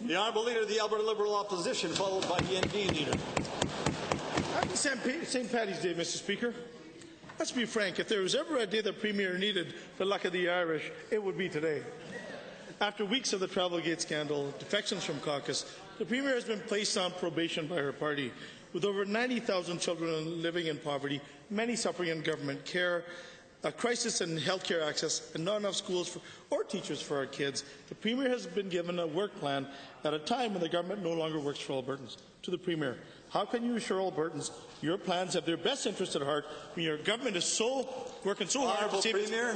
The Honourable Leader of the Alberta Liberal Opposition, followed by the ND Leader. Happy St. Paddy's Day, Mr. Speaker. Let's be frank, if there was ever a day the Premier needed the luck of the Irish, it would be today. After weeks of the Travelgate scandal, defections from caucus, the Premier has been placed on probation by her party, with over 90,000 children living in poverty, many suffering in government care, a crisis in healthcare access, and not enough schools or teachers for our kids. The Premier has been given a work plan at a time when the government no longer works for Albertans. To the Premier, how can you assure Albertans your plans have their best interest at heart when your government is working so hard to save Premier.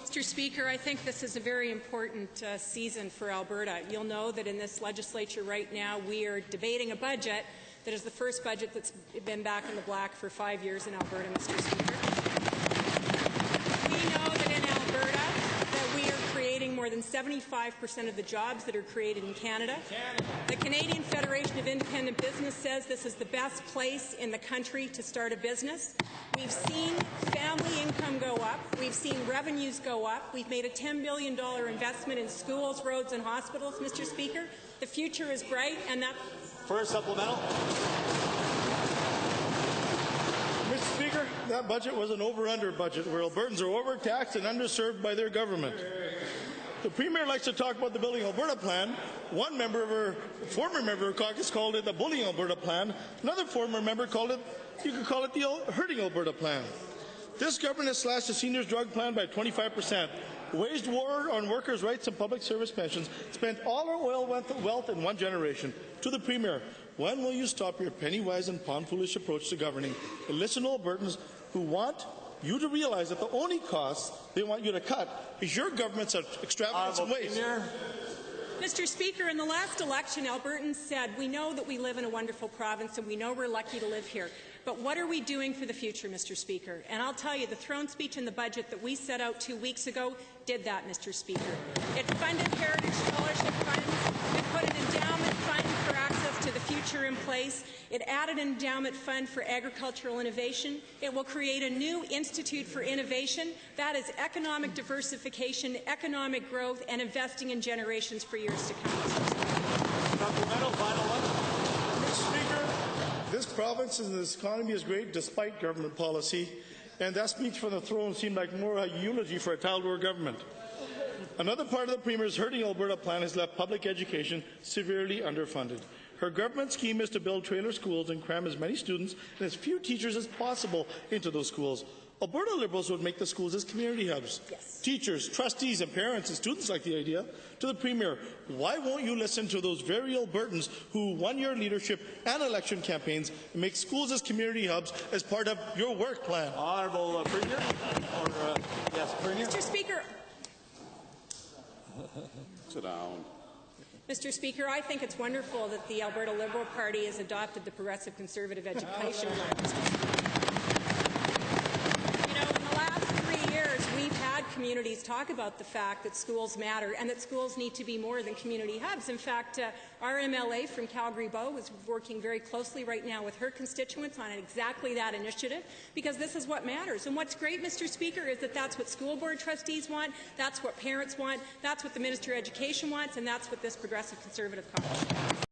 Mr. Speaker, I think this is a very important season for Alberta. You'll know that in this legislature right now we are debating a budget that is the first budget that's been back in the black for 5 years in Alberta, Mr. Speaker. We know that in Alberta that we are creating more than 75% of the jobs that are created in Canada. The Canadian Federation of Independent Business says this is the best place in the country to start a business. We've seen family income go up. We've seen revenues go up. We've made a $10 billion investment in schools, roads and hospitals, Mr. Speaker. The future is bright, and that... For a supplemental. Mr. Speaker, that budget was an over-under budget, where Albertans are overtaxed and underserved by their government. The Premier likes to talk about the Building Alberta plan. One former member of her caucus called it the Bullying Alberta plan. Another former member called it, you could call it the Hurting Alberta plan. This government has slashed the seniors' drug plan by 25%, waged war on workers' rights and public service pensions, spent all our oil wealth in one generation. To the Premier, when will you stop your penny-wise and pound-foolish approach to governing and listen to Albertans who want you to realize that the only cost they want you to cut is your government's extravagance and waste? Mr. Speaker, in the last election, Albertans said, we know that we live in a wonderful province and we know we're lucky to live here. But what are we doing for the future, Mr. Speaker? And I'll tell you, the throne speech in the budget that we set out 2 weeks ago did that, Mr. Speaker. It funded heritage scholarship funds. It put an endowment fund for access to the future in place. It added an endowment fund for agricultural innovation. It will create a new institute for innovation. That is economic diversification, economic growth, and investing in generations for years to come. Supplemental, final one. Mr. Speaker, this province and this economy is great despite government policy, and that speech from the throne seemed like more a eulogy for a Talbot government. Another part of the Premier's Hurting Alberta plan has left public education severely underfunded. Her government scheme is to build trailer schools and cram as many students and as few teachers as possible into those schools. Alberta Liberals would make the schools as community hubs. Yes. Teachers, trustees and parents and students like the idea. To the Premier, why won't you listen to those very Albertans who won your leadership and election campaigns and make schools as community hubs as part of your work plan? Honourable Premier. Yes, Premier. Mr. Speaker. Sit down. Mr. Speaker, I think it's wonderful that the Alberta Liberal Party has adopted the progressive conservative education plan. Communities talk about the fact that schools matter and that schools need to be more than community hubs. In fact, our MLA from Calgary-Bow is working very closely right now with her constituents on exactly that initiative, because this is what matters. And what's great, Mr. Speaker, is that that's what school board trustees want, that's what parents want, that's what the Minister of Education wants, and that's what this progressive conservative caucus wants.